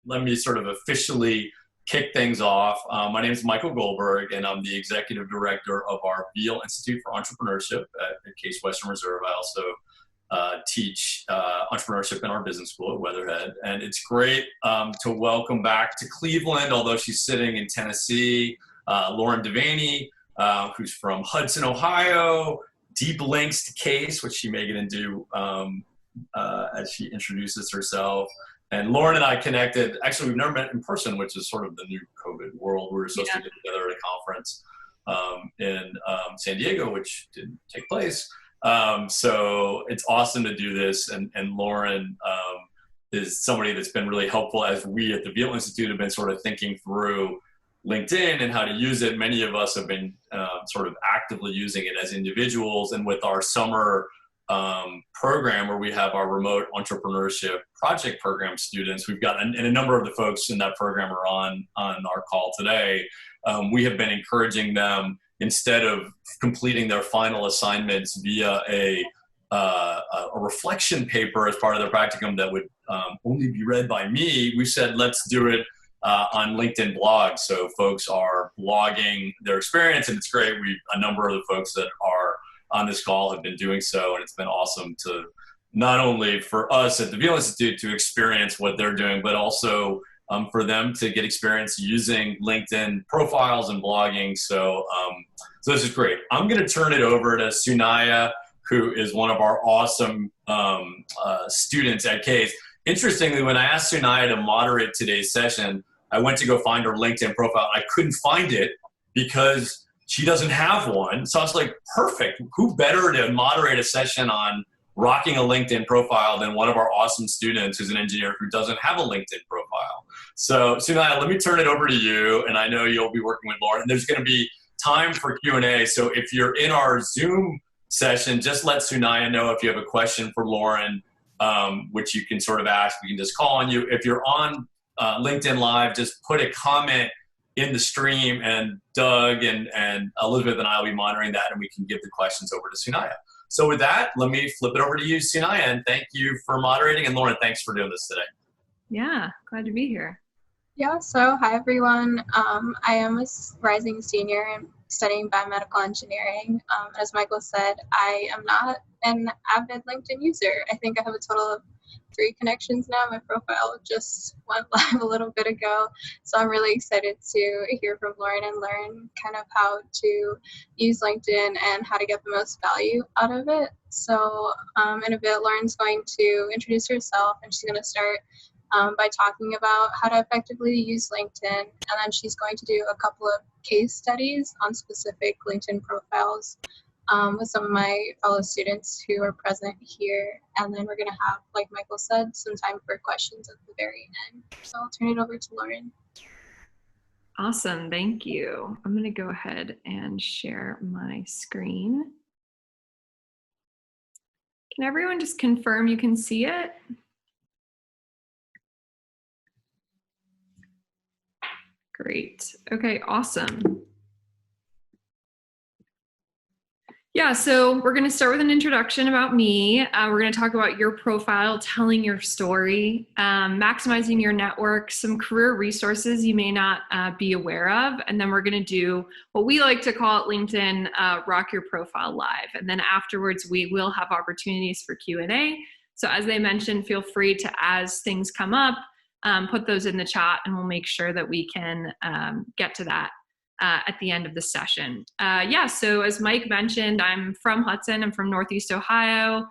let me sort of officially kick things off. My name is Michael Goldberg, and I'm the executive director of our Veale Institute for Entrepreneurship at Case Western Reserve. I also teach entrepreneurship in our business school at Weatherhead. And it's great to welcome back to Cleveland, although she's sitting in Tennessee, Henn Devaney, who's from Hudson, Ohio, deep links to Case, which she may get into as she introduces herself. And Lauren and I connected, actually we've never met in person, which is sort of the new COVID world. We were supposed to get together at a conference in San Diego, which didn't take place. So it's awesome to do this. And Lauren is somebody that's been really helpful as we at the Veale Institute have been sort of thinking through LinkedIn and how to use it. Many of us have been sort of actively using it as individuals, and with our summer program where we have our remote entrepreneurship project program students, we've got, and a number of the folks in that program are on our call today. We have been encouraging them, instead of completing their final assignments via a reflection paper as part of their practicum that would only be read by me, we said, let's do it on LinkedIn blogs. So folks are blogging their experience, and it's great. A number of the folks that are on this call have been doing so, and it's been awesome to not only for us at the Veale Institute to experience what they're doing, but also for them to get experience using LinkedIn profiles and blogging. So this is great. I'm going to turn it over to Sunaya, who is one of our awesome students at Case. Interestingly, when I asked Sunaya to moderate today's session, I went to go find her LinkedIn profile. I couldn't find it because she doesn't have one. So I was like, perfect. Who better to moderate a session on rocking a LinkedIn profile than one of our awesome students who's an engineer who doesn't have a LinkedIn profile. So Sunaya, let me turn it over to you. And I know you'll be working with Lauren. And there's going to be time for Q&A. So if you're in our Zoom session, just let Sunaya know if you have a question for Lauren, which you can sort of ask. We can just call on you. If you're on LinkedIn Live, just put a comment in the stream, and Doug and Elizabeth and I will be monitoring that, and we can give the questions over to Sunaya. So with that, let me flip it over to you, Sunaya, and thank you for moderating. And Lauren, thanks for doing this today. Yeah, glad to be here. Yeah, so hi everyone. I am a rising senior and studying biomedical engineering. As Michael said, I am not an avid LinkedIn user. I think I have a total of 3 connections now. My profile just went live a little bit ago. So I'm really excited to hear from Lauren and learn kind of how to use LinkedIn and how to get the most value out of it. So in a bit, Lauren's going to introduce herself, and she's going to start by talking about how to effectively use LinkedIn. And then she's going to do a couple of case studies on specific LinkedIn profiles with some of my fellow students who are present here. And then we're going to have, like Michael said, some time for questions at the very end. So I'll turn it over to Lauren. Awesome, thank you. I'm going to go ahead and share my screen. Can everyone just confirm you can see it? Great. Okay, awesome. Yeah, so we're going to start with an introduction about me. We're going to talk about your profile, telling your story, maximizing your network, some career resources you may not be aware of, and then we're going to do what we like to call at LinkedIn, Rock Your Profile Live. And then afterwards, we will have opportunities for Q&A. So as they mentioned, feel free to, as things come up, put those in the chat, and we'll make sure that we can get to that at the end of the session. Yeah, so as Mike mentioned, I'm from Hudson. I'm from Northeast Ohio.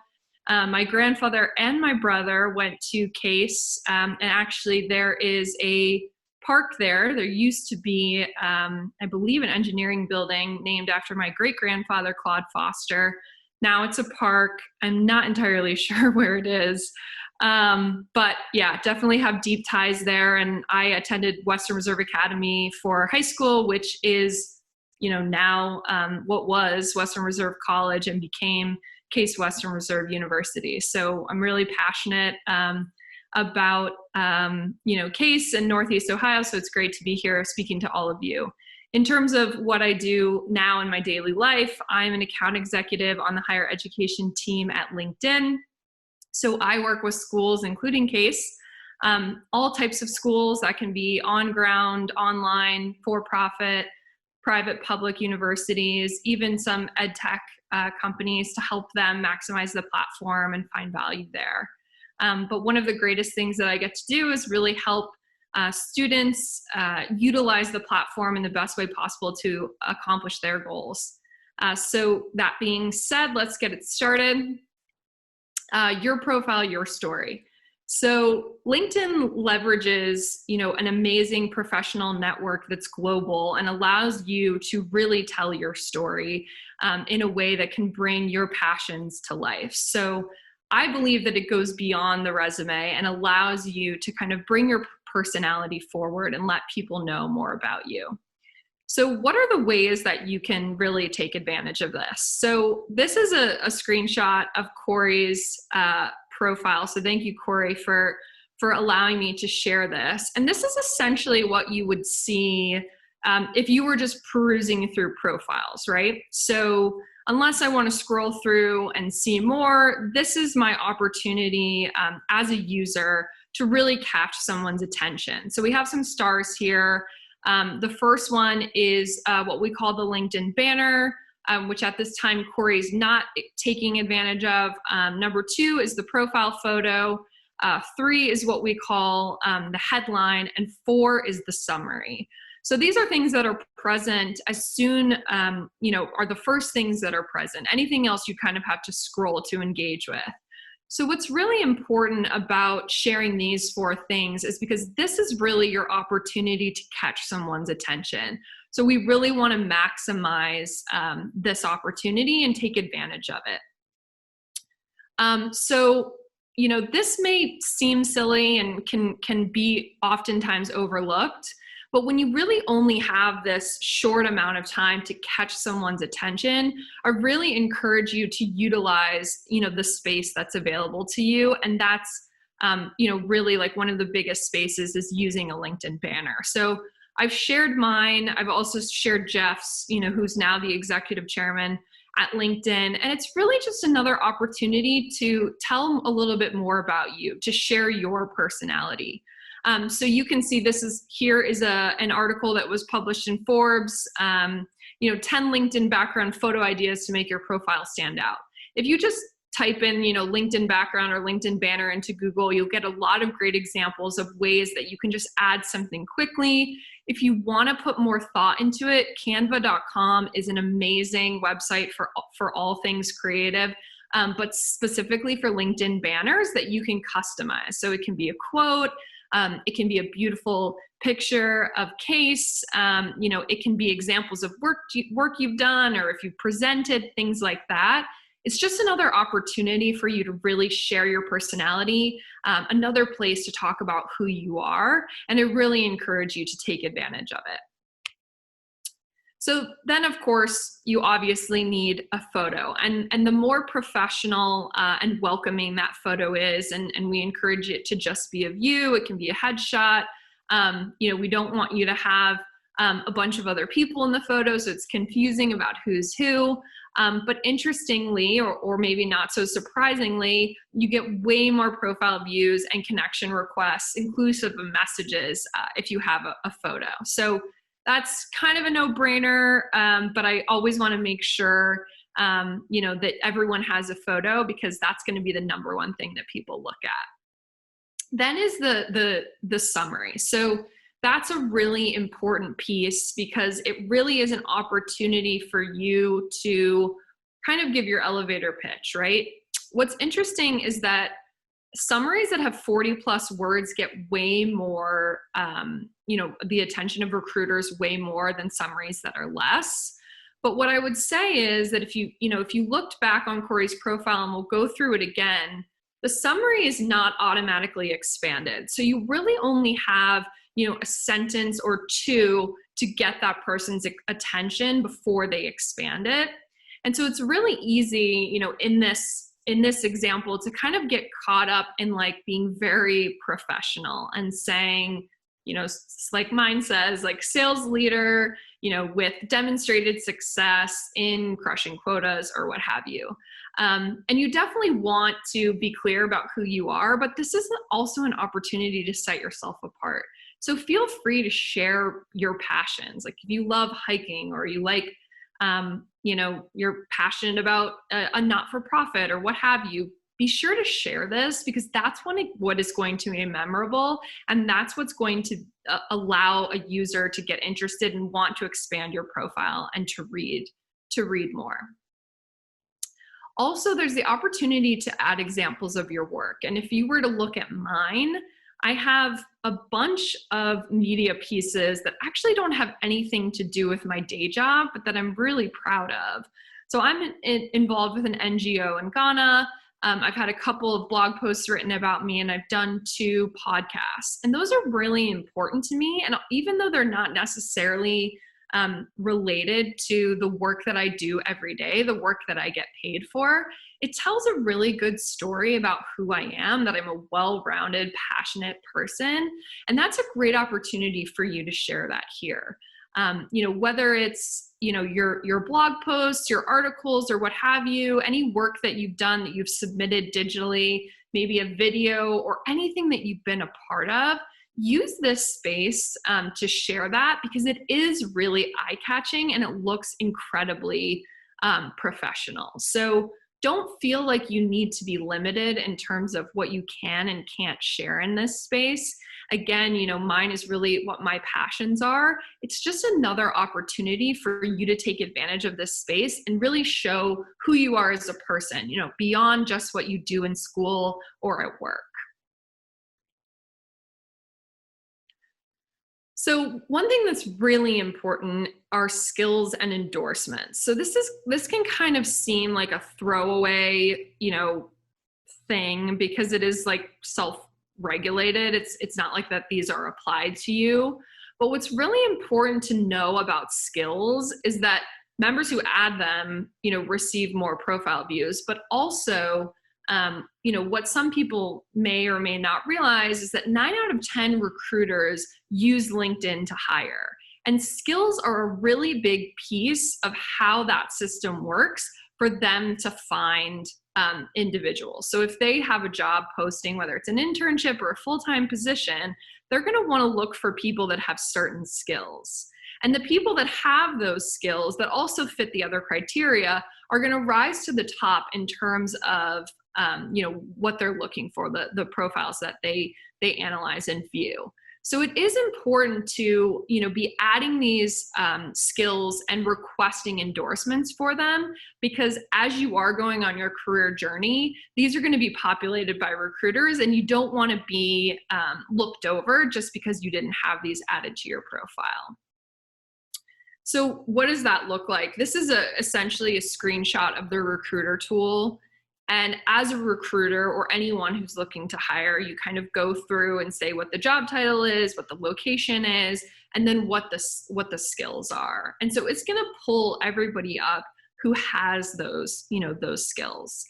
My grandfather and my brother went to Case, and actually there is a park there. There used to be, I believe, an engineering building named after my great-grandfather, Claude Foster. Now it's a park. I'm not entirely sure where it is. But yeah, definitely have deep ties there. And I attended Western Reserve Academy for high school, which is, now what was Western Reserve College and became Case Western Reserve University. So I'm really passionate about, Case and Northeast Ohio. So it's great to be here speaking to all of you. In terms of what I do now in my daily life, I'm an account executive on the higher education team at LinkedIn. So I work with schools, including Case, all types of schools that can be on ground, online, for-profit, private, public universities, even some ed tech companies to help them maximize the platform and find value there. But one of the greatest things that I get to do is really help students utilize the platform in the best way possible to accomplish their goals. So that being said, let's get it started. Your profile, your story. So LinkedIn leverages, an amazing professional network that's global and allows you to really tell your story in a way that can bring your passions to life. So I believe that it goes beyond the resume and allows you to kind of bring your personality forward and let people know more about you. So what are the ways that you can really take advantage of this? So this is a screenshot of Corey's profile. So thank you, Corey, for allowing me to share this. And this is essentially what you would see if you were just perusing through profiles, right? So unless I want to scroll through and see more, this is my opportunity as a user to really catch someone's attention. So we have some stars here. The first one is what we call the LinkedIn banner, which at this time Corey's not taking advantage of. Number 2 is the profile photo. 3 is what we call the headline, and 4 is the summary. So these are things that are present as soon, are the first things that are present. Anything else you kind of have to scroll to engage with. So what's really important about sharing these 4 things is because this is really your opportunity to catch someone's attention. So we really want to maximize this opportunity and take advantage of it. This may seem silly and can be oftentimes overlooked, but when you really only have this short amount of time to catch someone's attention, I really encourage you to utilize, the space that's available to you. And that's, really like one of the biggest spaces is using a LinkedIn banner. So I've shared mine. I've also shared Jeff's, who's now the executive chairman at LinkedIn. And it's really just another opportunity to tell a little bit more about you, to share your personality. So you can see here is an article that was published in Forbes, 10 LinkedIn background photo ideas to make your profile stand out. If you just type in, LinkedIn background or LinkedIn banner into Google, you'll get a lot of great examples of ways that you can just add something quickly. If you want to put more thought into it, canva.com is an amazing website for all things creative. But specifically for LinkedIn banners that you can customize. So it can be a quote, it can be a beautiful picture of case, it can be examples of work you've done, or if you've presented, things like that. It's just another opportunity for you to really share your personality, another place to talk about who you are, and I really encourage you to take advantage of it. So then, of course, you obviously need a photo, and the more professional and welcoming that photo is, and we encourage it to just be of you. It can be a headshot. We don't want you to have a bunch of other people in the photo, so it's confusing about who's who. But interestingly, or maybe not so surprisingly, you get way more profile views and connection requests, inclusive of messages, if you have a photo. So that's kind of a no-brainer, but I always want to make sure, that everyone has a photo, because that's going to be the number one thing that people look at. Then is the summary. So that's a really important piece, because it really is an opportunity for you to kind of give your elevator pitch, right? What's interesting is that summaries that have 40 plus words get way more, the attention of recruiters way more than summaries that are less. But what I would say is that if you looked back on Corey's profile, and we'll go through it again, the summary is not automatically expanded. So you really only have, a sentence or two to get that person's attention before they expand it. And so it's really easy, in this example, to kind of get caught up in like being very professional and saying, like mine says, like sales leader, with demonstrated success in crushing quotas or what have you. And you definitely want to be clear about who you are, but this is also an opportunity to set yourself apart. So feel free to share your passions. Like if you love hiking, or you like, you're passionate about a not-for-profit or what have you, be sure to share this, because that's what is going to be memorable, and that's what's going to allow a user to get interested and want to expand your profile and to read more. Also, there's the opportunity to add examples of your work. And if you were to look at mine, I have a bunch of media pieces that actually don't have anything to do with my day job, but that I'm really proud of. So I'm involved with an NGO in Ghana. I've had a couple of blog posts written about me, and I've done 2 podcasts. And those are really important to me. And even though they're not necessarily related to the work that I do every day, the work that I get paid for, it tells a really good story about who I am, that I'm a well-rounded, passionate person. And that's a great opportunity for you to share that here. Whether it's, your blog posts, your articles, or what have you, any work that you've done that you've submitted digitally, maybe a video or anything that you've been a part of, use this space to share that, because it is really eye-catching and it looks incredibly professional. So don't feel like you need to be limited in terms of what you can and can't share in this space. Again, mine is really what my passions are. It's just another opportunity for you to take advantage of this space and really show who you are as a person, beyond just what you do in school or at work. So one thing that's really important are skills and endorsements. So this can kind of seem like a throwaway, thing, because it is like self-regulated. It's not like that these are applied to you. But what's really important to know about skills is that members who add them, receive more profile views, but also what some people may or may not realize is that 9 out of 10 recruiters use LinkedIn to hire. And skills are a really big piece of how that system works for them to find individuals. So if they have a job posting, whether it's an internship or a full-time position, they're going to want to look for people that have certain skills. And the people that have those skills that also fit the other criteria are going to rise to the top in terms of what they're looking for, the profiles that they analyze and view. So it is important to be adding these skills and requesting endorsements for them, because as you are going on your career journey, these are going to be populated by recruiters, and you don't want to be looked over just because you didn't have these added to your profile. So what does that look like? This is essentially a screenshot of the recruiter tool. And as a recruiter or anyone who's looking to hire, you kind of go through and say what the job title is, what the location is, and then what the skills are. And so it's going to pull everybody up who has those skills.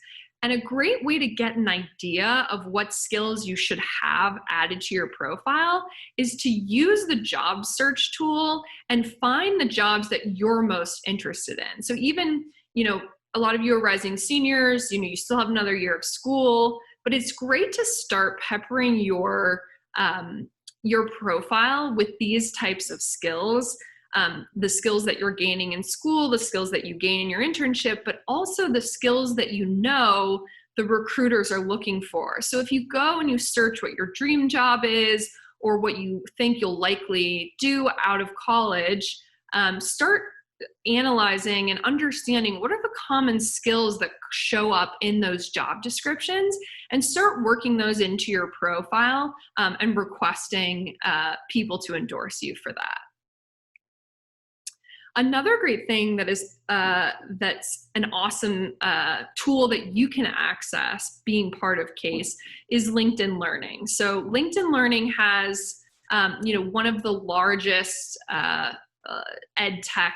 And a great way to get an idea of what skills you should have added to your profile is to use the job search tool and find the jobs that you're most interested in. So even, a lot of you are rising seniors, you still have another year of school, but it's great to start peppering your profile with these types of skills, the skills that you're gaining in school, the skills that you gain in your internship, but also the skills that the recruiters are looking for. So if you go and you search what your dream job is or what you think you'll likely do out of college, start analyzing and understanding what are the common skills that show up in those job descriptions, and start working those into your profile and requesting people to endorse you for that. Another great thing that is that's an awesome tool that you can access being part of CASE is LinkedIn Learning. So LinkedIn Learning has one of the largest ed tech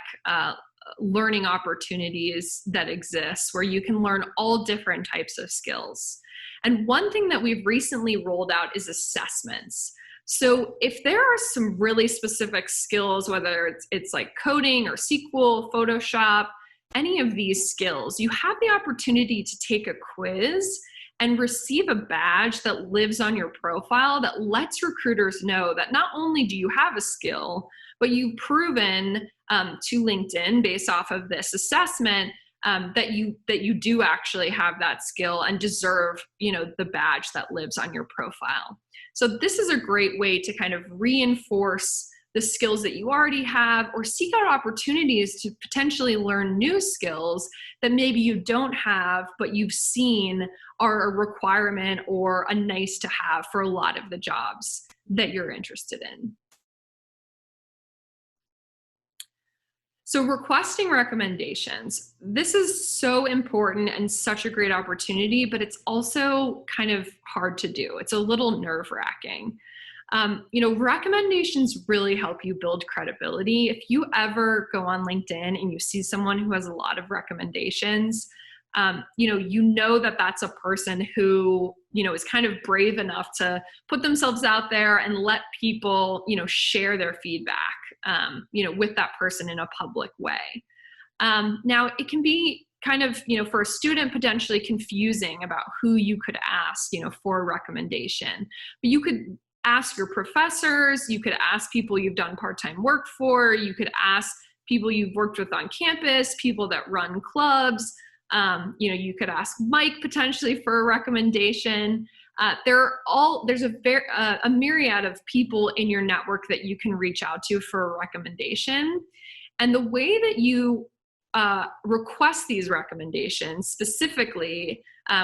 learning opportunities that exists, where you can learn all different types of skills. And one thing that we've recently rolled out is assessments. So if there are some really specific skills, whether it's like coding or SQL, Photoshop, any of these skills, you have the opportunity to take a quiz and receive a badge that lives on your profile that lets recruiters know that not only do you have a skill, but you've proven to LinkedIn based off of this assessment that you do actually have that skill and deserve, the badge that lives on your profile. So this is a great way to kind of reinforce the skills that you already have, or seek out opportunities to potentially learn new skills that maybe you don't have, but you've seen are a requirement or a nice to have for a lot of the jobs that you're interested in. So requesting recommendations. This is so important and such a great opportunity, but it's also kind of hard to do. It's a little nerve-wracking. Recommendations really help you build credibility. If you ever go on LinkedIn and you see someone who has a lot of recommendations, that that's a person who, is kind of brave enough to put themselves out there and let people, share their feedback, with that person in a public way. Now, it can be kind of, for a student, potentially confusing about who you could ask, for a recommendation. But you could ask your professors, you could ask people you've done part-time work for, you could ask people you've worked with on campus, people that run clubs. You could ask Mike potentially for a recommendation. There's a myriad of people in your network that you can reach out to for a recommendation. And the way that you request these recommendations specifically,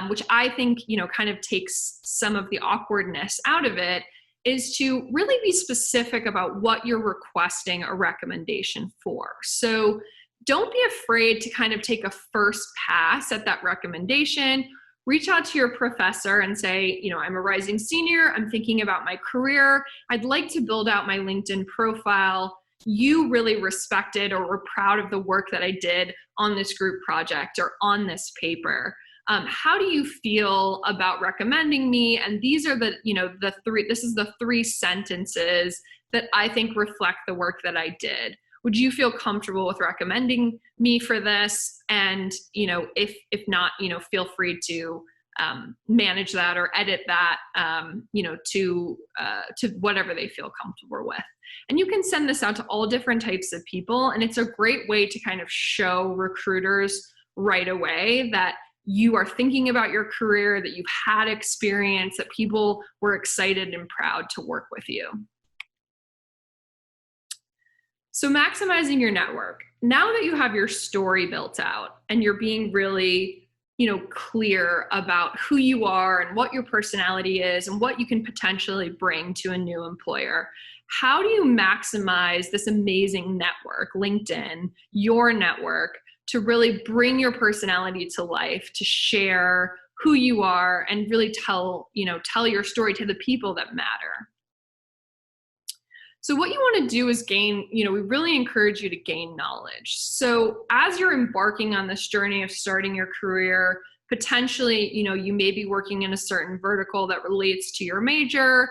which I think, kind of takes some of the awkwardness out of it, is to really be specific about what you're requesting a recommendation for. So don't be afraid to kind of take a first pass at that recommendation. Reach out to your professor and say, I'm a rising senior, I'm thinking about my career, I'd like to build out my LinkedIn profile. You really respected or were proud of the work that I did on this group project or on this paper. How do you feel about recommending me? And these are this is the 3 sentences that I think reflect the work that I did. Would you feel comfortable with recommending me for this? And, if not, feel free to manage that or edit that, to whatever they feel comfortable with. And you can send this out to all different types of people. And it's a great way to kind of show recruiters right away that you are thinking about your career, that you've had experience, that people were excited and proud to work with you. So maximizing your network. Now that you have your story built out and you're being really, clear about who you are and what your personality is and what you can potentially bring to a new employer, how do you maximize this amazing network, LinkedIn, your network, to really bring your personality to life, to share who you are and really tell your story to the people that matter? So what you want to do is gain, we really encourage you to gain knowledge. So as you're embarking on this journey of starting your career, potentially, you may be working in a certain vertical that relates to your major.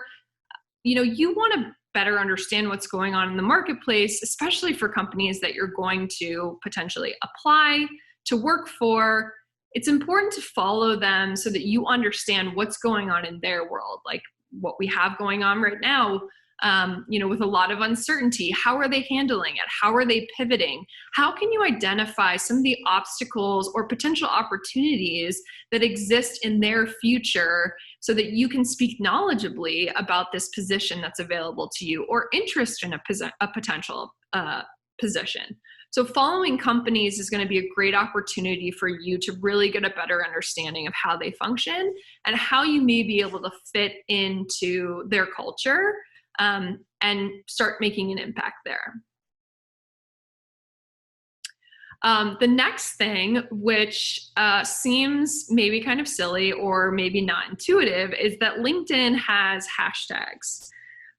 You want to better understand what's going on in the marketplace, especially for companies that you're going to potentially apply to work for. It's important to follow them so that you understand what's going on in their world, like what we have going on right now. With a lot of uncertainty. How are they handling it? How are they pivoting? How can you identify some of the obstacles or potential opportunities that exist in their future so that you can speak knowledgeably about this position that's available to you or interest in a potential position? So following companies is going to be a great opportunity for you to really get a better understanding of how they function and how you may be able to fit into their culture. And start making an impact there. The next thing, which seems maybe kind of silly or maybe not intuitive, is that LinkedIn has hashtags.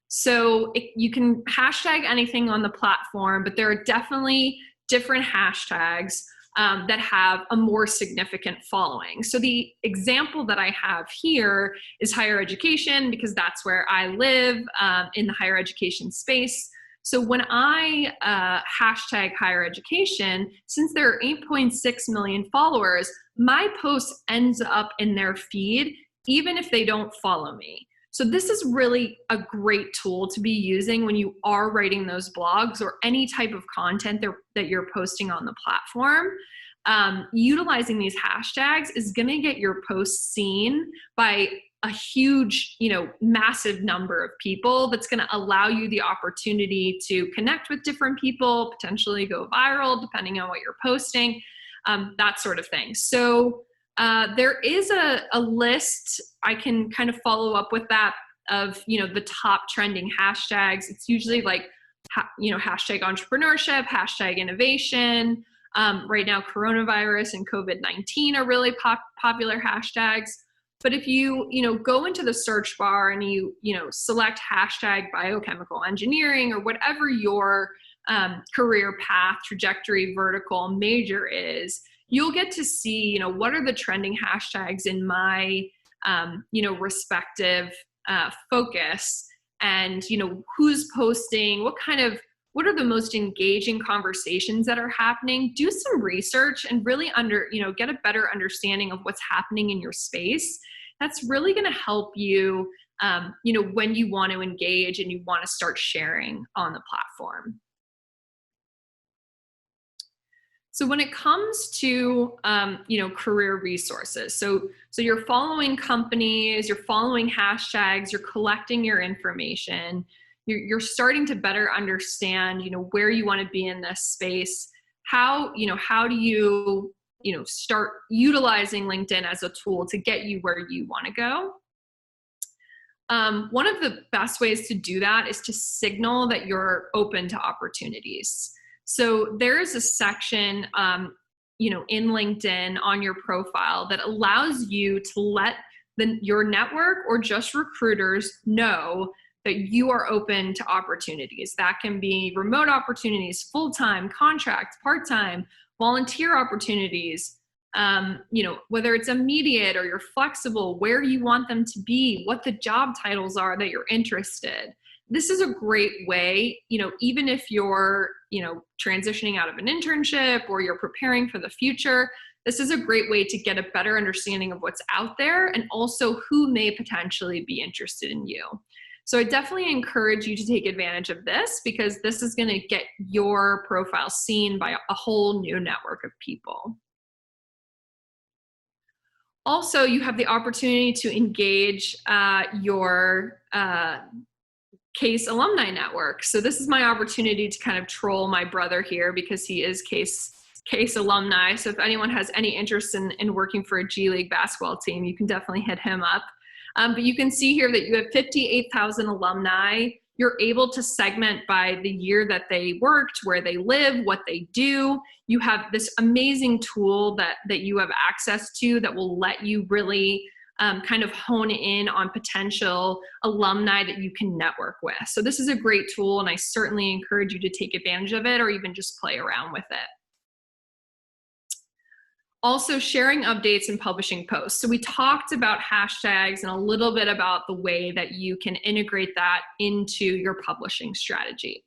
So you can hashtag anything on the platform, but there are definitely different hashtags that have a more significant following. So the example that I have here is higher education, because that's where I live, in the higher education space. So when I hashtag higher education, since there are 8.6 million followers, my post ends up in their feed, even if they don't follow me. So this is really a great tool to be using when you are writing those blogs or any type of content that you're posting on the platform. Utilizing these hashtags is going to get your posts seen by a huge, massive number of people. That's going to allow you the opportunity to connect with different people, potentially go viral, depending on what you're posting, that sort of thing. So there is a list. I can kind of follow up with that of, the top trending hashtags. It's usually like, hashtag entrepreneurship, hashtag innovation. Right now, coronavirus and COVID-19 are really popular hashtags. But if you, go into the search bar and you select hashtag biochemical engineering or whatever your career path, trajectory, vertical, major is, you'll get to see, what are the trending hashtags in my, respective focus, and, who's posting, what are the most engaging conversations that are happening. Do some research and really get a better understanding of what's happening in your space. That's really going to help you, when you want to engage and you want to start sharing on the platform. So when it comes to, career resources, so you're following companies, you're following hashtags, you're collecting your information, you're starting to better understand, where you want to be in this space. How do you, start utilizing LinkedIn as a tool to get you where you want to go? One of the best ways to do that is to signal that you're open to opportunities. So there is a section, in LinkedIn on your profile that allows you to let your network or just recruiters know that you are open to opportunities. That can be remote opportunities, full-time, contract, part-time, volunteer opportunities, whether it's immediate or you're flexible, where you want them to be, what the job titles are that you're interested. This is a great way, even if you're, transitioning out of an internship or you're preparing for the future, this is a great way to get a better understanding of what's out there and also who may potentially be interested in you. So I definitely encourage you to take advantage of this, because this is going to get your profile seen by a whole new network of people. Also, you have the opportunity to engage your CASE alumni network. So this is my opportunity to kind of troll my brother here, because he is CASE alumni. So if anyone has any interest in working for a G League basketball team, you can definitely hit him up. But you can see here that you have 58,000 alumni. You're able to segment by the year that they worked, where they live, what they do. You have this amazing tool that you have access to that will let you really kind of hone in on potential alumni that you can network with. So this is a great tool, and I certainly encourage you to take advantage of it or even just play around with it. Also, sharing updates and publishing posts. So we talked about hashtags and a little bit about the way that you can integrate that into your publishing strategy.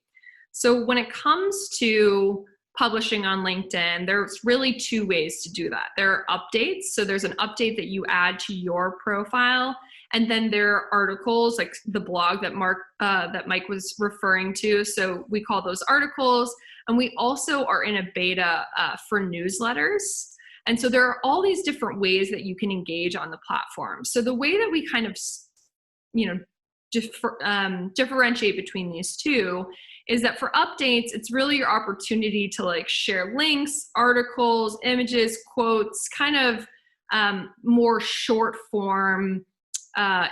So when it comes to publishing on LinkedIn, there's really two ways to do that. There are updates. So there's an update that you add to your profile. And then there are articles, like the blog that Mike was referring to. So we call those articles. And we also are in a beta for newsletters. And so there are all these different ways that you can engage on the platform. So the way that we kind of, differentiate between these two is that for updates, it's really your opportunity to share links, articles, images, quotes, kind of more short form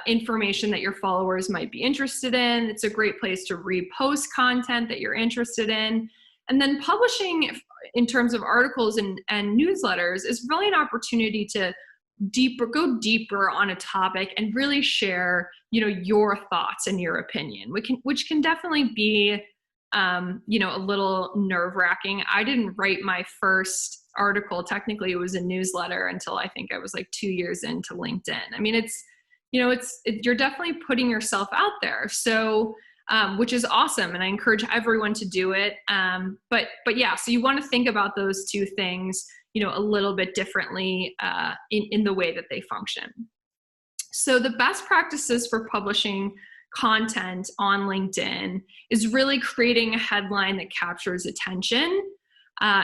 information that your followers might be interested in. It's a great place to repost content that you're interested in. And then publishing in terms of articles and newsletters is really an opportunity to go deeper on a topic and really share, your thoughts and your opinion, which can definitely be, a little nerve-wracking. I didn't write my first article. Technically, it was a newsletter until I think I was like 2 years into LinkedIn. I mean, you're definitely putting yourself out there. So, which is awesome. And I encourage everyone to do it. But yeah, so you want to think about those two things, a little bit differently in the way that they function. So the best practices for publishing content on LinkedIn is really creating a headline that captures attention.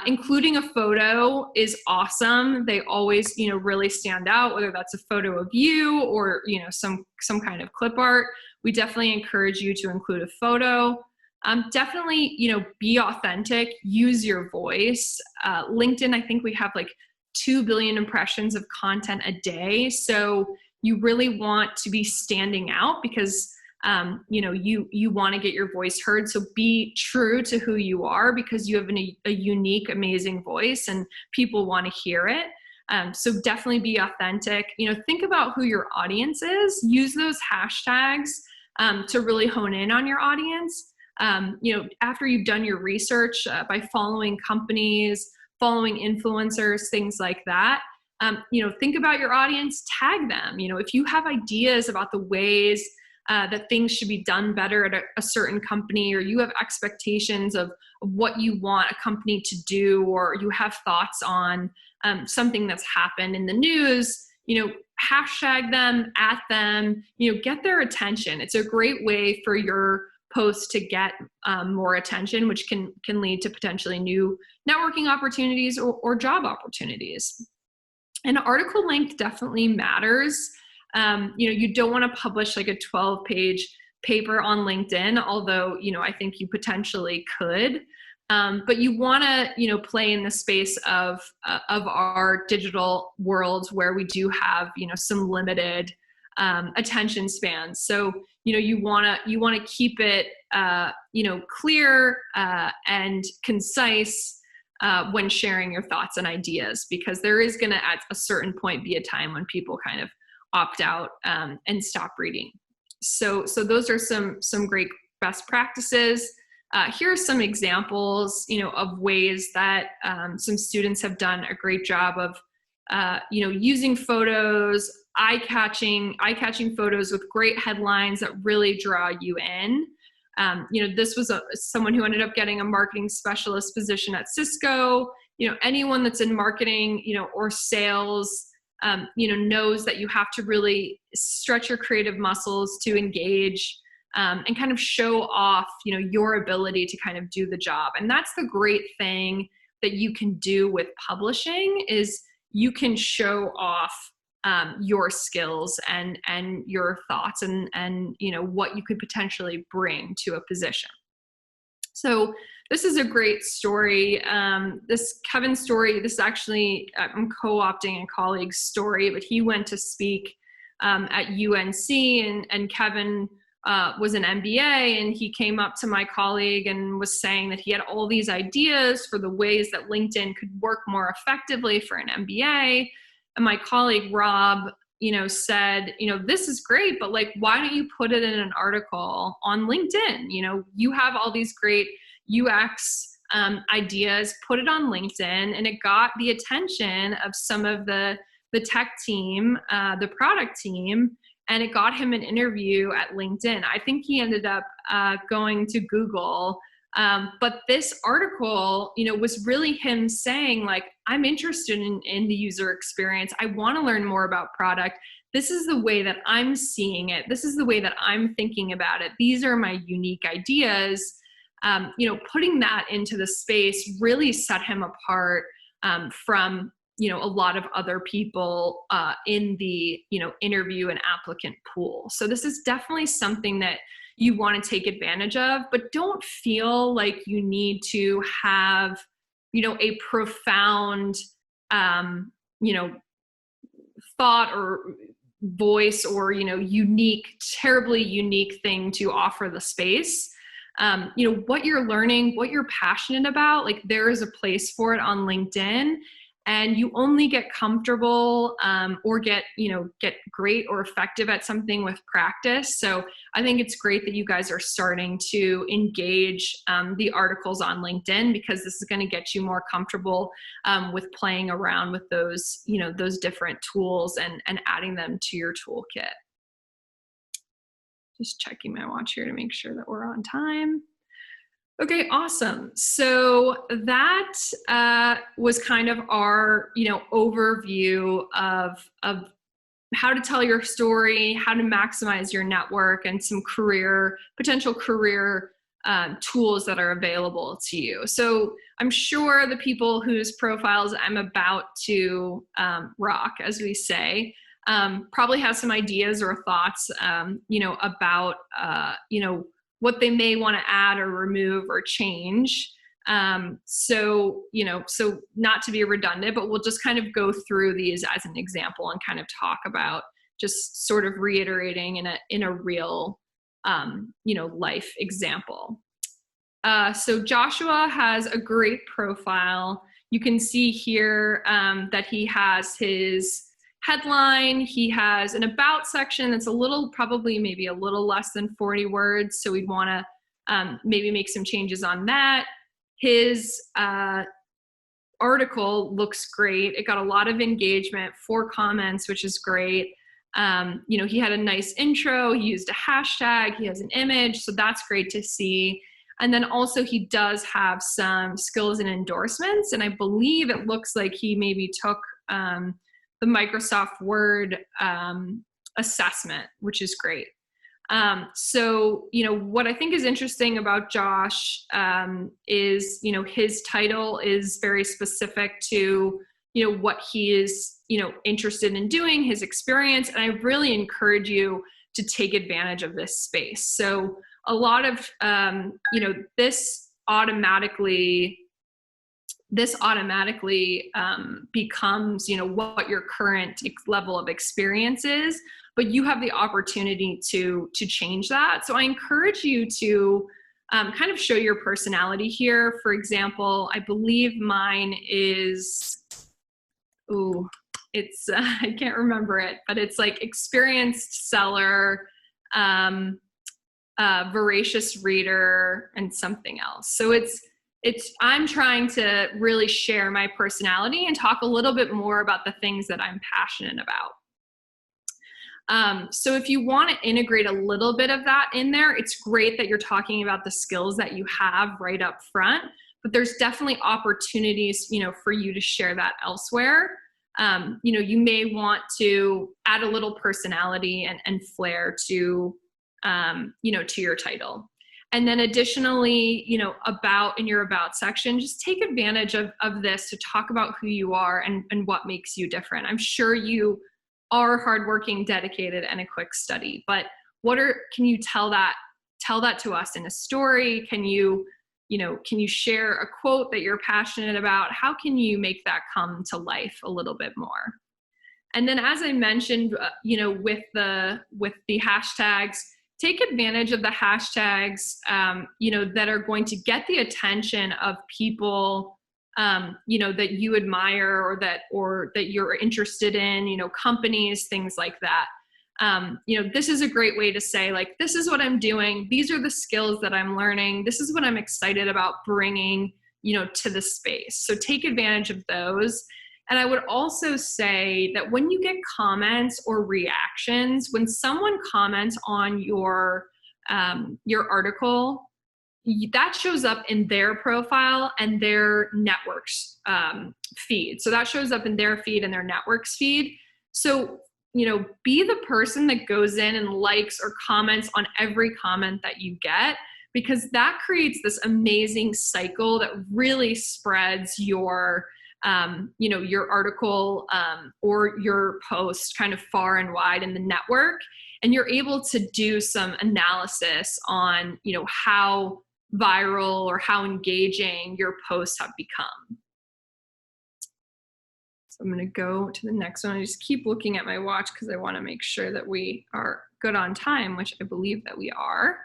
Including a photo is awesome. They always, really stand out, whether that's a photo of you or, some kind of clip art. We definitely encourage you to include a photo. Definitely, be authentic, use your voice. LinkedIn, I think we have like 2 billion impressions of content a day. So you really want to be standing out because you want to get your voice heard. So be true to who you are because you have a unique, amazing voice and people want to hear it. So definitely be authentic. Think about who your audience is. Use those hashtags to really hone in on your audience. After you've done your research by following companies, following influencers, things like that. Think about your audience, tag them. If you have ideas about the ways that things should be done better at a certain company, or you have expectations of what you want a company to do, or you have thoughts on something that's happened in the news, hashtag them, at them, get their attention. It's a great way for your post to get more attention, which can lead to potentially new networking opportunities or job opportunities. And article length definitely matters. You don't want to publish like a 12-page paper on LinkedIn, although, I think you potentially could. But you want to, play in the space of our digital world where we do have, some limited attention spans. So, you want to keep it, clear and concise when sharing your thoughts and ideas, because there is going to at a certain point be a time when people kind of opt out and stop reading. So those are some great best practices. Here are some examples, of ways that some students have done a great job of, using photos, eye-catching photos with great headlines that really draw you in. This was someone who ended up getting a marketing specialist position at Cisco. Anyone that's in marketing, or sales, knows that you have to really stretch your creative muscles to engage and kind of show off, your ability to kind of do the job. And that's the great thing that you can do with publishing is you can show off your skills and your thoughts and what you could potentially bring to a position. So this is a great story. This Kevin story, this is actually, I'm co-opting a colleague's story, but he went to speak at UNC and Kevin was an MBA, and he came up to my colleague and was saying that he had all these ideas for the ways that LinkedIn could work more effectively for an MBA. And my colleague, Rob, said, this is great, but like, why don't you put it in an article on LinkedIn? You have all these great UX ideas, put it on LinkedIn. And it got the attention of some of the tech team, the product team, and it got him an interview at LinkedIn. I think he ended up going to Google. But this article, was really him saying, like, I'm interested in the user experience. I want to learn more about product. This is the way that I'm seeing it. This is the way that I'm thinking about it. These are my unique ideas. Putting that into the space really set him apart from, a lot of other people in the, interview and applicant pool. So this is definitely something that you want to take advantage of, but don't feel like you need to have, a profound, thought or voice or, unique, terribly unique thing to offer the space. What you're learning, what you're passionate about, like there is a place for it on LinkedIn. and you only get comfortable or get great or effective at something with practice. So I think it's great that you guys are starting to engage the articles on LinkedIn, because this is going to get you more comfortable with playing around with those, those different tools and adding them to your toolkit. Just checking my watch here to make sure that we're on time. Okay, awesome. So that was kind of our, overview of how to tell your story, how to maximize your network, and some potential career tools that are available to you. So I'm sure the people whose profiles I'm about to rock, as we say, probably have some ideas or thoughts, about, what they may want to add or remove or change. So not to be redundant, but we'll just kind of go through these as an example and kind of talk about just sort of reiterating in a real, life example. So Joshua has a great profile. You can see here that he has his headline. He has an about section that's maybe a little less than 40 words. So we'd want to maybe make some changes on that. His article looks great. It got a lot of engagement, 4 comments, which is great. He had a nice intro. He used a hashtag. He has an image. So that's great to see. And then also he does have some skills and endorsements. And I believe it looks like he maybe took the Microsoft Word assessment, which is great. So, what I think is interesting about Josh is, his title is very specific to, what he is, interested in doing, his experience. And I really encourage you to take advantage of this space. So a lot of, this automatically becomes, what your current level of experience is, but you have the opportunity to change that. So I encourage you to kind of show your personality here. For example, I believe mine is, I can't remember it, but it's like experienced seller, voracious reader, and something else. So I'm trying to really share my personality and talk a little bit more about the things that I'm passionate about. So if you want to integrate a little bit of that in there, it's great that you're talking about the skills that you have right up front, but there's definitely opportunities, for you to share that elsewhere. You may want to add a little personality and flair to, to your title. And then additionally, in your about section, just take advantage of this to talk about who you are and what makes you different. I'm sure you are hardworking, dedicated, and a quick study, but can you tell that to us in a story? Can you share a quote that you're passionate about? How can you make that come to life a little bit more? And then, as I mentioned, with the hashtags, take advantage of the hashtags, that are going to get the attention of people, that you admire or that you're interested in, companies, things like that. This is a great way to say, like, this is what I'm doing. These are the skills that I'm learning. This is what I'm excited about bringing, to the space. So take advantage of those. And I would also say that when you get comments or reactions, when someone comments on your article, that shows up in their profile and their network's feed. So that shows up in their feed and their network's feed. So, be the person that goes in and likes or comments on every comment that you get, because that creates this amazing cycle that really spreads your article or your post kind of far and wide in the network. And you're able to do some analysis on, how viral or how engaging your posts have become. So I'm going to go to the next one. I just keep looking at my watch because I want to make sure that we are good on time, which I believe that we are.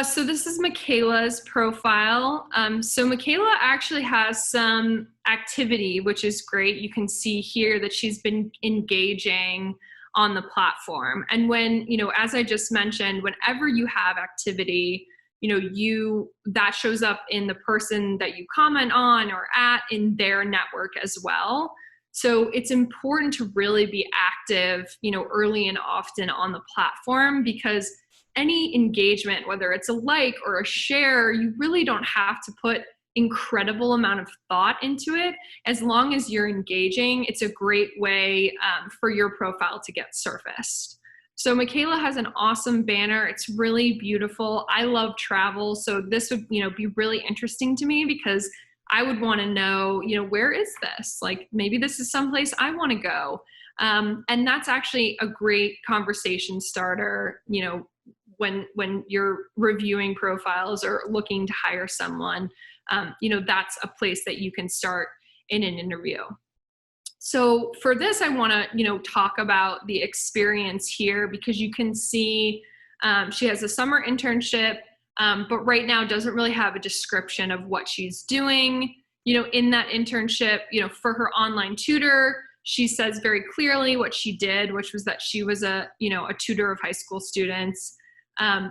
So this is Michaela's profile. So Michaela actually has some activity, which is great. You can see here that she's been engaging on the platform. And when, as I just mentioned, whenever you have activity, that shows up in the person that you comment on or at in their network as well. So it's important to really be active, early and often on the platform, because any engagement, whether it's a like or a share, you really don't have to put incredible amount of thought into it. As long as you're engaging, it's a great way for your profile to get surfaced. So Michaela has an awesome banner. It's really beautiful. I love travel, so this would be really interesting to me, because I would want to know, where is this? Like, maybe this is someplace I want to go. And that's actually a great conversation starter, when you're reviewing profiles or looking to hire someone. That's a place that you can start in an interview. So for this, I want to, talk about the experience here, because you can see she has a summer internship, but right now doesn't really have a description of what she's doing, in that internship. For her online tutor, she says very clearly what she did, which was that she was a tutor of high school students.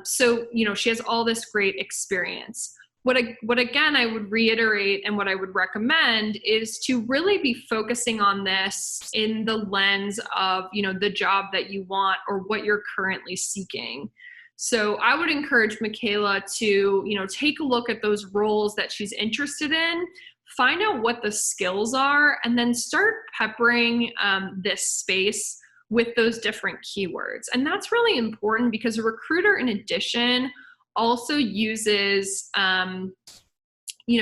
So she has all this great experience. What again I would reiterate, and what I would recommend, is to really be focusing on this in the lens of, the job that you want or what you're currently seeking. So I would encourage Michaela to, take a look at those roles that she's interested in, find out what the skills are, and then start peppering this space with those different keywords. And that's really important, because a recruiter, in addition, also uses,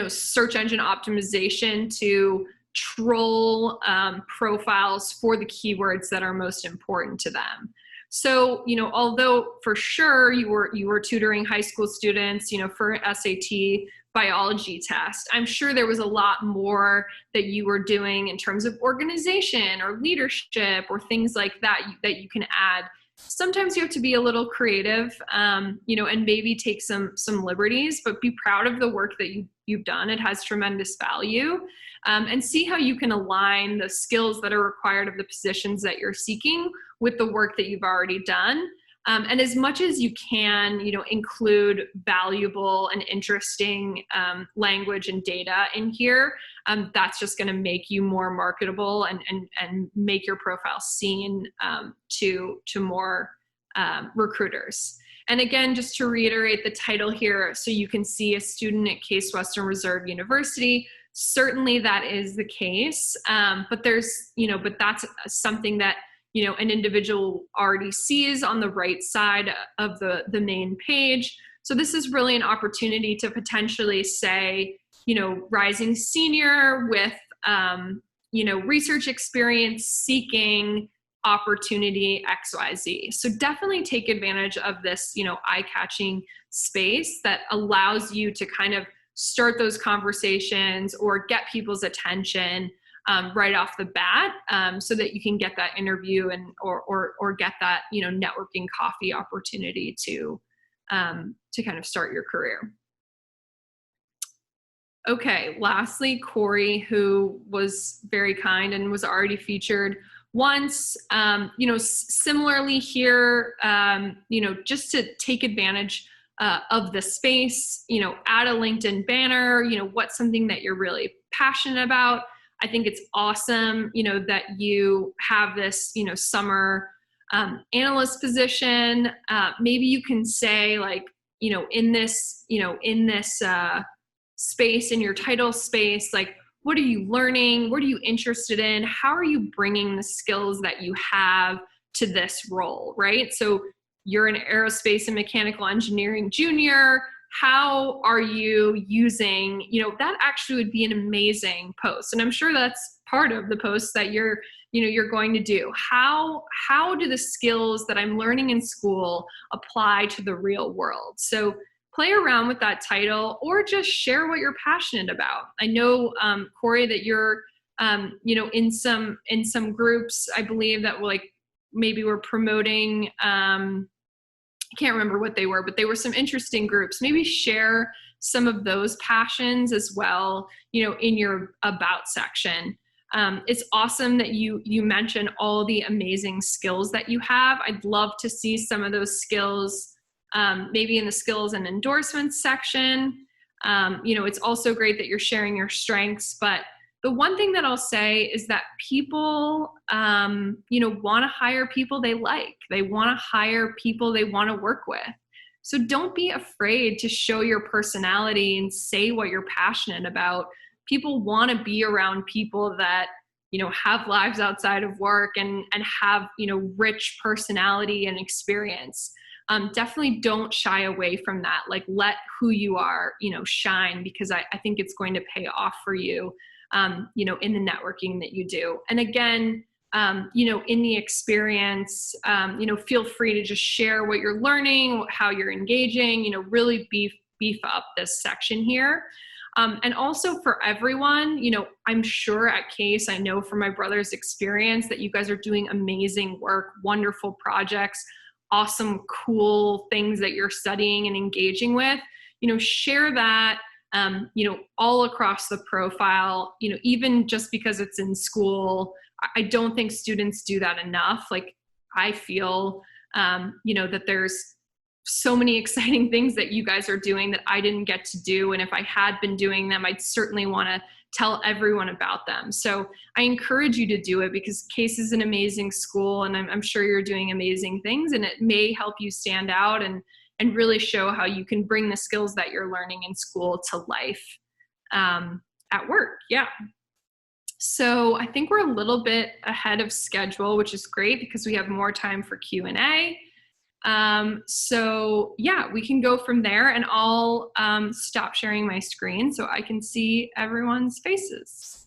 search engine optimization to troll profiles for the keywords that are most important to them. So, although for sure you were tutoring high school students, for an SAT biology test, I'm sure there was a lot more that you were doing in terms of organization or leadership or things like that that you can add. Sometimes you have to be a little creative, and maybe take some liberties, but be proud of the work that you've done. It has tremendous value, and see how you can align the skills that are required of the positions that you're seeking with the work that you've already done. And as much as you can, include valuable and interesting language and data in here. That's just going to make you more marketable and make your profile seen to more recruiters. And again, just to reiterate the title here, so you can see a student at Case Western Reserve University. Certainly that is the case, but that's something that an individual already sees on the right side of the main page. So this is really an opportunity to potentially say, rising senior with, research experience seeking opportunity XYZ. So definitely take advantage of this, eye-catching space that allows you to kind of start those conversations or get people's attention right off the bat, so that you can get that interview or get that networking coffee opportunity to kind of start your career. Okay, lastly, Corey, who was very kind and was already featured once. Similarly here, just to take advantage of the space, add a LinkedIn banner. What's something that you're really passionate about. I think it's awesome, that you have this, summer analyst position. Maybe you can say, like, in this space, in your title space, like, what are you learning? What are you interested in? How are you bringing the skills that you have to this role, right? So you're an aerospace and mechanical engineering junior. How are you using, that actually would be an amazing post. And I'm sure that's part of the post that you're going to do. How do the skills that I'm learning in school apply to the real world? So play around with that title, or just share what you're passionate about. I know, Corey, that you're, in some groups, I believe that maybe we're promoting, I can't remember what they were, but they were some interesting groups. Maybe share some of those passions as well, in your about section. It's awesome that you mentioned all the amazing skills that you have. I'd love to see some of those skills, maybe in the skills and endorsements section. It's also great that you're sharing your strengths, but the one thing that I'll say is that people, want to hire people they like. They want to hire people they want to work with. So don't be afraid to show your personality and say what you're passionate about. People want to be around people that, have lives outside of work and have, rich personality and experience. Definitely don't shy away from that. Like, let who you are, shine, because I think it's going to pay off for you, in the networking that you do. And again, in the experience, feel free to just share what you're learning, how you're engaging, really beef up this section here. And also for everyone, I'm sure at Case, I know from my brother's experience that you guys are doing amazing work, wonderful projects, awesome, cool things that you're studying and engaging with. Share that, all across the profile, even just because it's in school. I don't think students do that enough. Like, I feel, that there's so many exciting things that you guys are doing that I didn't get to do. And if I had been doing them, I'd certainly want to tell everyone about them. So I encourage you to do it, because Case is an amazing school, and I'm sure you're doing amazing things, and it may help you stand out and really show how you can bring the skills that you're learning in school to life at work. Yeah. So I think we're a little bit ahead of schedule, which is great because we have more time for Q&A. So yeah, we can go from there, and I'll stop sharing my screen so I can see everyone's faces.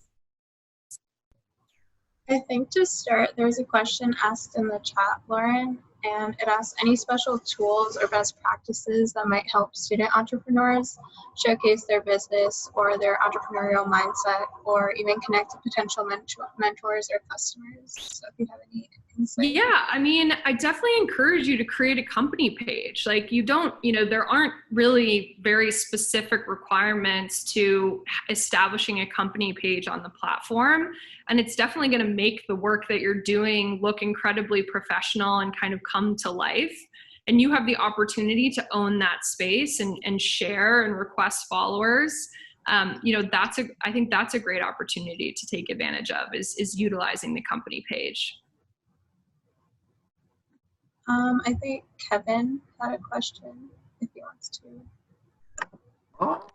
I think to start, there was a question asked in the chat, Lauren, and it asks any special tools or best practices that might help student entrepreneurs showcase their business or their entrepreneurial mindset, or even connect to potential mentors or customers. So if you have any insight. Yeah, I definitely encourage you to create a company page. Like, there aren't really very specific requirements to establishing a company page on the platform. And it's definitely going to make the work that you're doing look incredibly professional and kind of come to life. And you have the opportunity to own that space and share and request followers. I think that's a great opportunity to take advantage of, is utilizing the company page. I think Kevin had a question, if he wants to. Oh,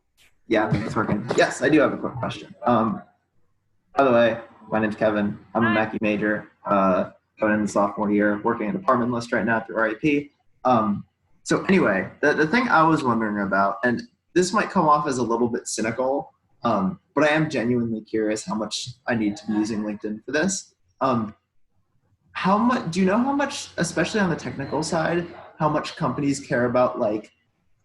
yeah, I think it's working. Yes, I do have a quick question. By the way, my name's Kevin. I'm a Mackey major, going in the sophomore year, working a department list right now through RAP. So anyway, the thing I was wondering about, and this might come off as a little bit cynical, but I am genuinely curious how much I need to be using LinkedIn for this. Do you know how much, especially on the technical side, how much companies care about like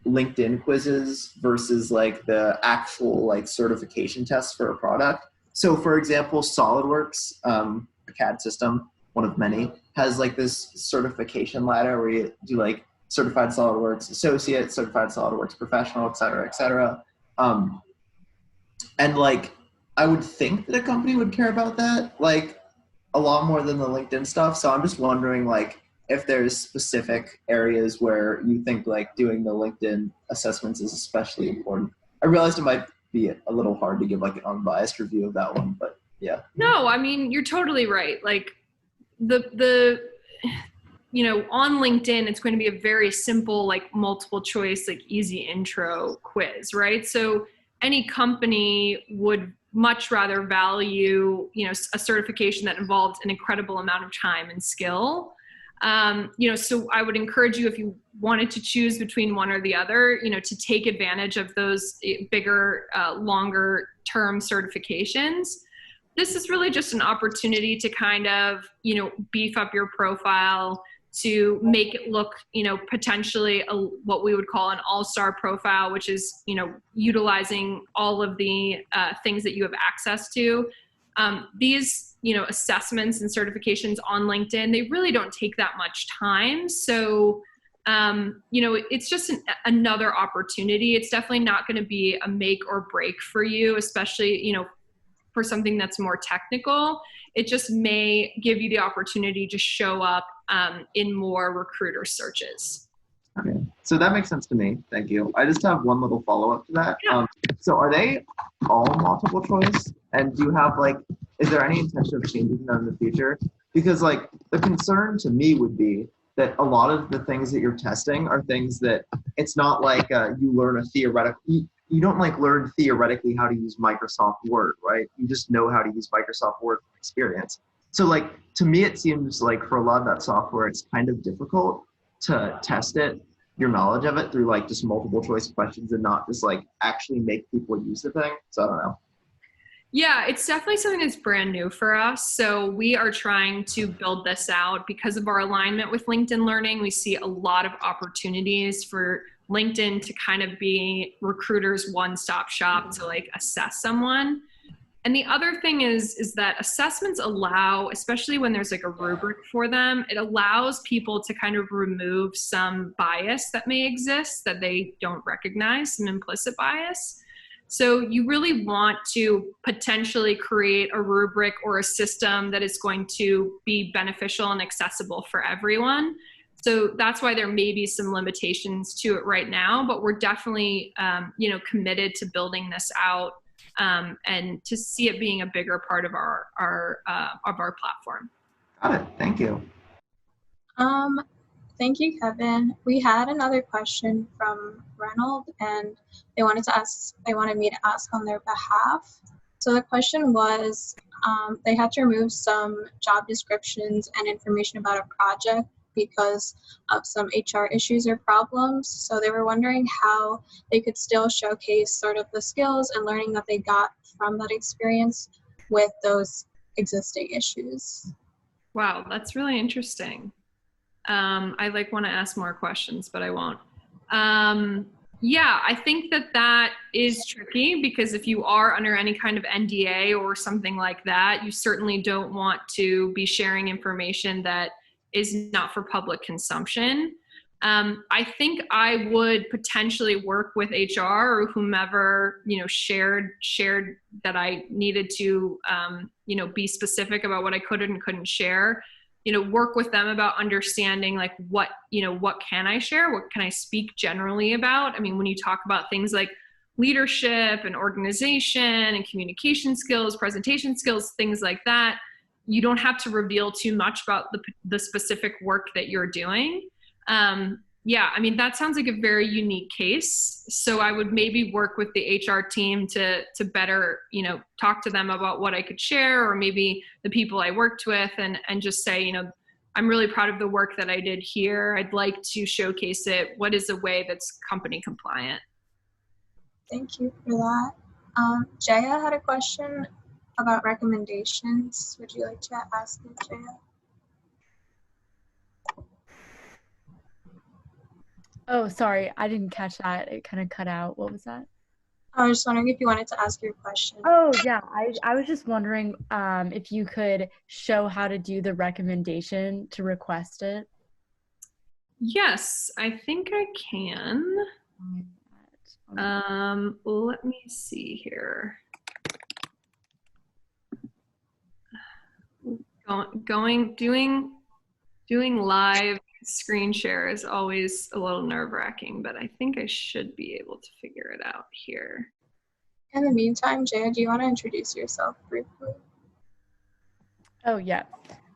LinkedIn quizzes versus like the actual like certification tests for a product? So for example, SolidWorks, a CAD system, one of many, has like this certification ladder where you do like certified SolidWorks associate, certified SolidWorks professional, et cetera, et cetera. And like, I would think that a company would care about that, like a lot more than the LinkedIn stuff. So I'm just wondering like if there's specific areas where you think like doing the LinkedIn assessments is especially important. I realized it might be a little hard to give like an unbiased review of that one, but yeah. No, you're totally right. Like on LinkedIn, it's going to be a very simple, like multiple choice, like easy intro quiz, right? So any company would much rather value, a certification that involves an incredible amount of time and skill. So I would encourage you, if you wanted to choose between one or the other, to take advantage of those bigger, longer term certifications. This is really just an opportunity to kind of, beef up your profile, to make it look, potentially what we would call an all-star profile, which is, utilizing all of the things that you have access to. These, assessments and certifications on LinkedIn, they really don't take that much time. So, It's just another opportunity. It's definitely not going to be a make or break for you, especially, for something that's more technical. It just may give you the opportunity to show up in more recruiter searches. Okay, so that makes sense to me. Thank you. I just have one little follow-up to that. Yeah. So are they all multiple choice? And do you have is there any intention of changing them in the future? Because the concern to me would be that a lot of the things that you're testing are things that it's not you learn a theoretical, you don't learn theoretically how to use Microsoft Word, right? You just know how to use Microsoft Word from experience. So to me, it seems for a lot of that software, it's kind of difficult to test your knowledge of it through just multiple choice questions and not just actually make people use the thing. So I don't know. Yeah, it's definitely something that's brand new for us. So we are trying to build this out because of our alignment with LinkedIn Learning. We see a lot of opportunities for LinkedIn to kind of be recruiters' one-stop shop to assess someone. And the other thing is that assessments allow, especially when there's a rubric for them, it allows people to kind of remove some bias that may exist that they don't recognize, some implicit bias. So you really want to potentially create a rubric or a system that is going to be beneficial and accessible for everyone. So that's why there may be some limitations to it right now, but we're definitely, committed to building this out. And to see it being a bigger part of our platform. Got it. Thank you. Thank you, Kevin. We had another question from Reynold, and they wanted me to ask on their behalf. So the question was, they had to remove some job descriptions and information about a project because of some HR issues or problems. So they were wondering how they could still showcase sort of the skills and learning that they got from that experience with those existing issues. Wow, that's really interesting. I want to ask more questions, but I won't. I think that is tricky because if you are under any kind of NDA or something like that, you certainly don't want to be sharing information that is not for public consumption. I think I would potentially work with HR or whomever, shared that I needed to, be specific about what I could and couldn't share, work with them about understanding what can I share? What can I speak generally about? I mean, when you talk about things like leadership and organization and communication skills, presentation skills, things like that, you don't have to reveal too much about the specific work that you're doing. That sounds like a very unique case. So I would maybe work with the HR team to better, talk to them about what I could share, or maybe the people I worked with, and just say, I'm really proud of the work that I did here. I'd like to showcase it. What is a way that's company compliant? Thank you for that. Jaya had a question about recommendations. Would you like to ask me, Jaya? Oh, sorry, I didn't catch that. It kind of cut out. What was that? I was just wondering if you wanted to ask your question. Oh, yeah. I was just wondering if you could show how to do the recommendation to request it. Yes, I think I can. Let me see here. Doing live screen share is always a little nerve-wracking, but I think I should be able to figure it out here. In the meantime, Jaya, do you want to introduce yourself briefly? Oh, yeah.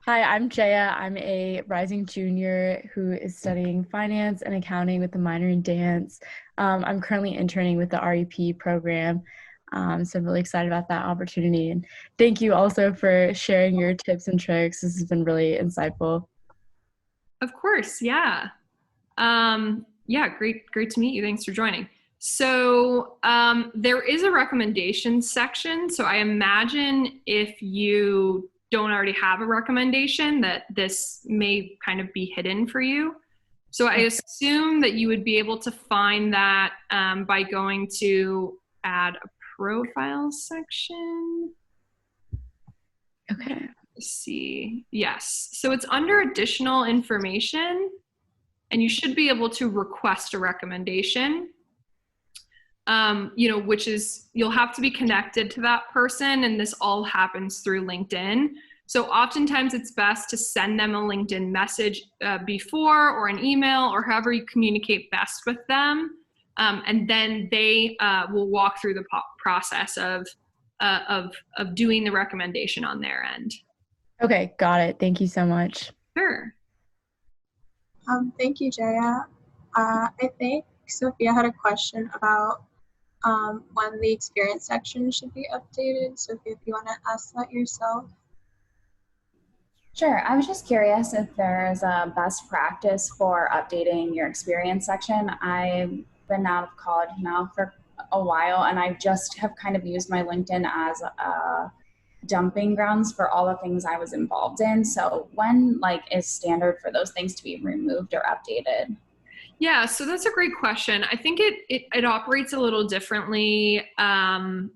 Hi, I'm Jaya. I'm a rising junior who is studying finance and accounting with a minor in dance. I'm currently interning with the REP program, so I'm really excited about that opportunity. And thank you also for sharing your tips and tricks. This has been really insightful. Of course, yeah. Great to meet you. Thanks for joining. So there is a recommendations section. So I imagine if you don't already have a recommendation, that this may kind of be hidden for you. So I assume that you would be able to find that by going to add a profile section. Okay. Let's see. Yes. So it's under additional information. and you should be able to request a recommendation. Which is, you'll have to be connected to that person, and this all happens through LinkedIn. So oftentimes it's best to send them a LinkedIn message before, or an email, or however you communicate best with them. And then they will walk through the process of doing the recommendation on their end. Okay, got it. Thank you so much. Sure. Thank you, Jaya. I think Sophia had a question about when the experience section should be updated. Sophia, if you want to ask that yourself. Sure. I was just curious if there is a best practice for updating your experience section. I've been out of college now for a while, and I just have kind of used my LinkedIn as a dumping grounds for all the things I was involved in. So when is standard for those things to be removed or updated? Yeah, so that's a great question. I think it operates a little differently, than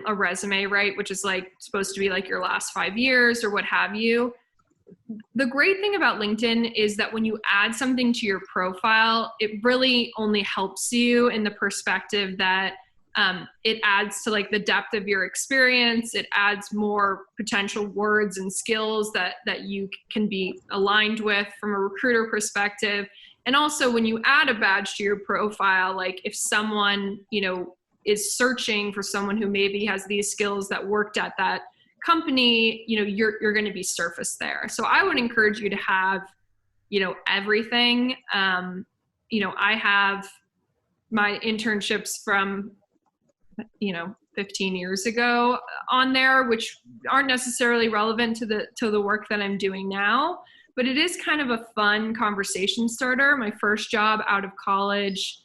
a resume, right? Which is supposed to be your last 5 years or what have you. The great thing about LinkedIn is that when you add something to your profile, it really only helps you in the perspective that it adds to the depth of your experience. It adds more potential words and skills that you can be aligned with from a recruiter perspective. And also when you add a badge to your profile, if someone, is searching for someone who maybe has these skills that worked at that company, you're going to be surfaced there. So I would encourage you to have, everything. I have my internships from 15 years ago on there, which aren't necessarily relevant to the work that I'm doing now, but it is kind of a fun conversation starter. My first job out of college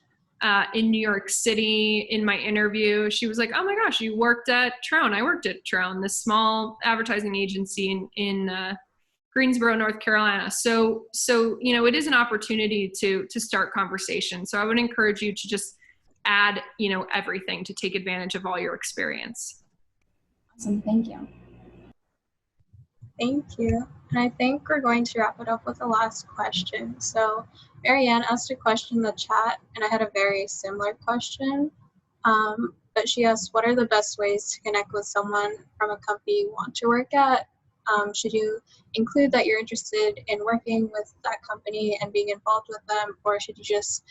in New York City, in my interview, she was like, "Oh my gosh, you worked at Trone." I worked at Trone, this small advertising agency in Greensboro, North Carolina. So it is an opportunity to start conversation. So I would encourage you to just add, everything to take advantage of all your experience. Awesome. Thank you. Thank you. And I think we're going to wrap it up with the last question. So Marianne asked a question in the chat, and I had a very similar question. But she asked, what are the best ways to connect with someone from a company you want to work at? Should you include that you're interested in working with that company and being involved with them, or should you just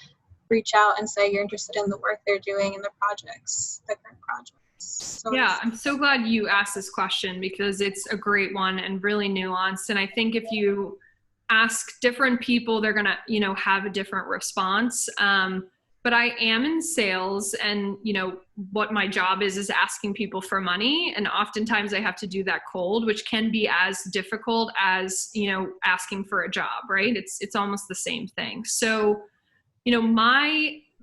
reach out and say you're interested in the work they're doing and the current projects? So yeah, I'm so glad you asked this question because it's a great one and really nuanced. And I think if you ask different people, they're going to, have a different response. But I am in sales, and, what my job is asking people for money. And oftentimes I have to do that cold, which can be as difficult as, asking for a job, right? It's almost the same thing. So,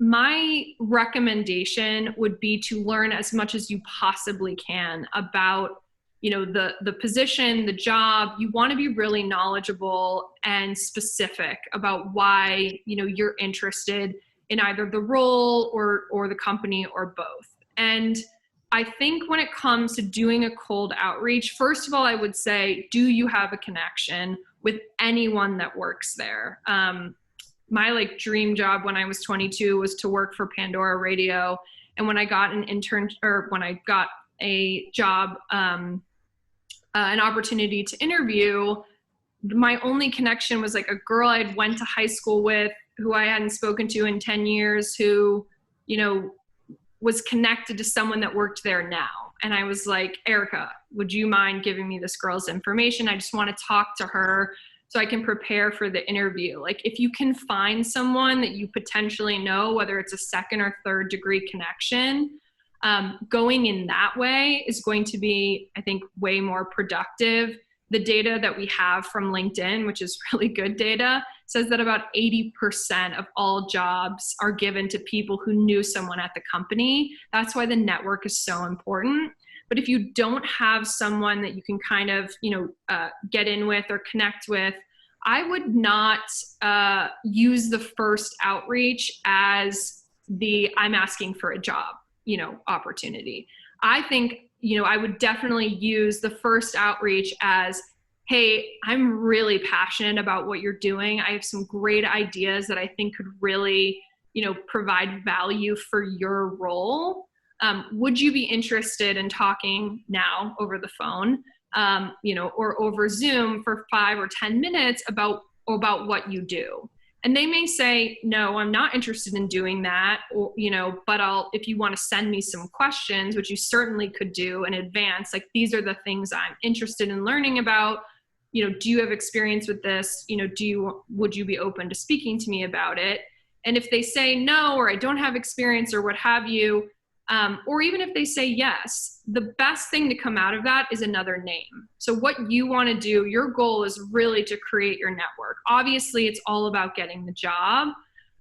my recommendation would be to learn as much as you possibly can about, the position, the job. You want to be really knowledgeable and specific about why, you're interested in either the role or the company or both. And I think when it comes to doing a cold outreach, first of all, I would say, do you have a connection with anyone that works there? My dream job when I was 22 was to work for Pandora Radio. And when I got when I got a job, an opportunity to interview, my only connection was a girl I'd went to high school with, who I hadn't spoken to in 10 years, who, was connected to someone that worked there now. And I was like, "Erica, would you mind giving me this girl's information? I just want to talk to her so I can prepare for the interview." If you can find someone that you potentially know, whether it's a second or third degree connection, going in that way is going to be, I think, way more productive. The data that we have from LinkedIn, which is really good data, says that about 80% of all jobs are given to people who knew someone at the company. That's why the network is so important. But if you don't have someone that you can kind of, get in with or connect with, I would not use the first outreach as the "I'm asking for a job," opportunity. I think, I would definitely use the first outreach as, hey, I'm really passionate about what you're doing. I have some great ideas that I think could really, provide value for your role. Would you be interested in talking now over the phone, or over Zoom for 5 or 10 minutes about what you do? And they may say, no, I'm not interested in doing that, or, but if you want to send me some questions, which you certainly could do in advance, like, these are the things I'm interested in learning about. Do you have experience with this? Would you be open to speaking to me about it? And if they say no, or I don't have experience, or what have you, or even if they say yes, the best thing to come out of that is another name. So what you want to do, your goal is really to create your network. Obviously, it's all about getting the job,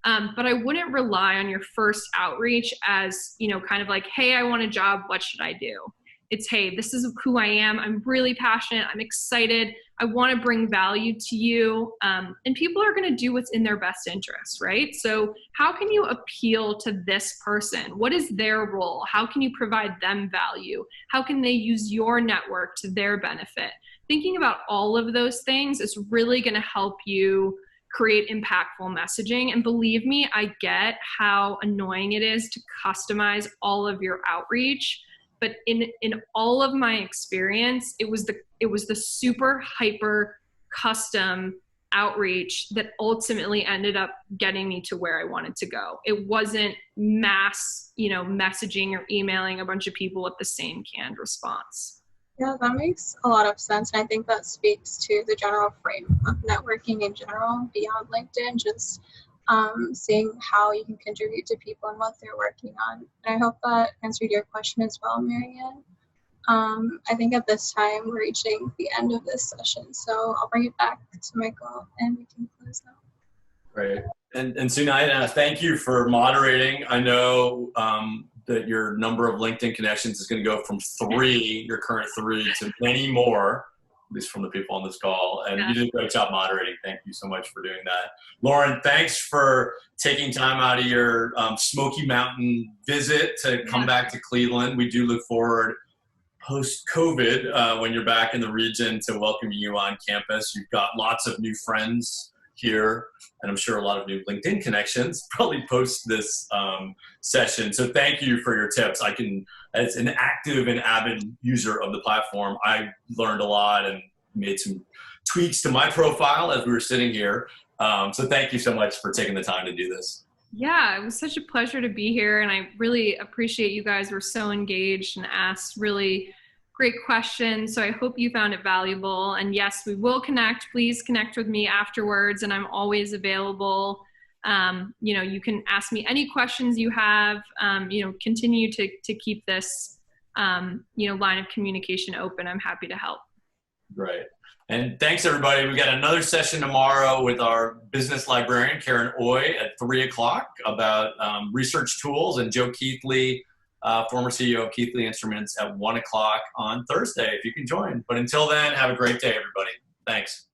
but I wouldn't rely on your first outreach as, kind of like, hey, I want a job, what should I do? It's, hey, this is who I am. I'm really passionate. I'm excited. I want to bring value to you. And people are going to do what's in their best interest, right? So how can you appeal to this person? What is their role? How can you provide them value? How can they use your network to their benefit? Thinking about all of those things is really going to help you create impactful messaging. And believe me, I get how annoying it is to customize all of your outreach. But in all of my experience, it was the super hyper custom outreach that ultimately ended up getting me to where I wanted to go. It wasn't mass, messaging or emailing a bunch of people with the same canned response. Yeah, that makes a lot of sense. And I think that speaks to the general frame of networking in general beyond LinkedIn, just seeing how you can contribute to people and what they're working on. And I hope that answered your question as well, Marianne. I think at this time we're reaching the end of this session, so I'll bring it back to Michael and we can close out. Great. And Sunai, thank you for moderating. I know that your number of LinkedIn connections is going to go from 3, your current 3, to many more, at least from the people on this call. And you did a great job moderating. Thank you so much for doing that. Lauren, thanks for taking time out of your Smoky Mountain visit to come back to Cleveland. We do look forward post-COVID when you're back in the region to welcoming you on campus. You've got lots of new friends here, and I'm sure a lot of new LinkedIn connections probably post this session. So thank you for your tips. As an active and avid user of the platform, I learned a lot and made some tweaks to my profile as we were sitting here. So thank you so much for taking the time to do this. Yeah, it was such a pleasure to be here, and I really appreciate you guys were so engaged and asked really great questions. So I hope you found it valuable. And yes, we will connect. Please connect with me afterwards, and I'm always available. You can ask me any questions you have. Continue to keep this line of communication open. I'm happy to help. Great. And thanks, everybody. We got another session tomorrow with our business librarian, Karen Oy, at 3 o'clock about research tools, and Joe Keithley, former CEO of Keithley Instruments, at 1 o'clock on Thursday, if you can join. But until then, have a great day, everybody. Thanks.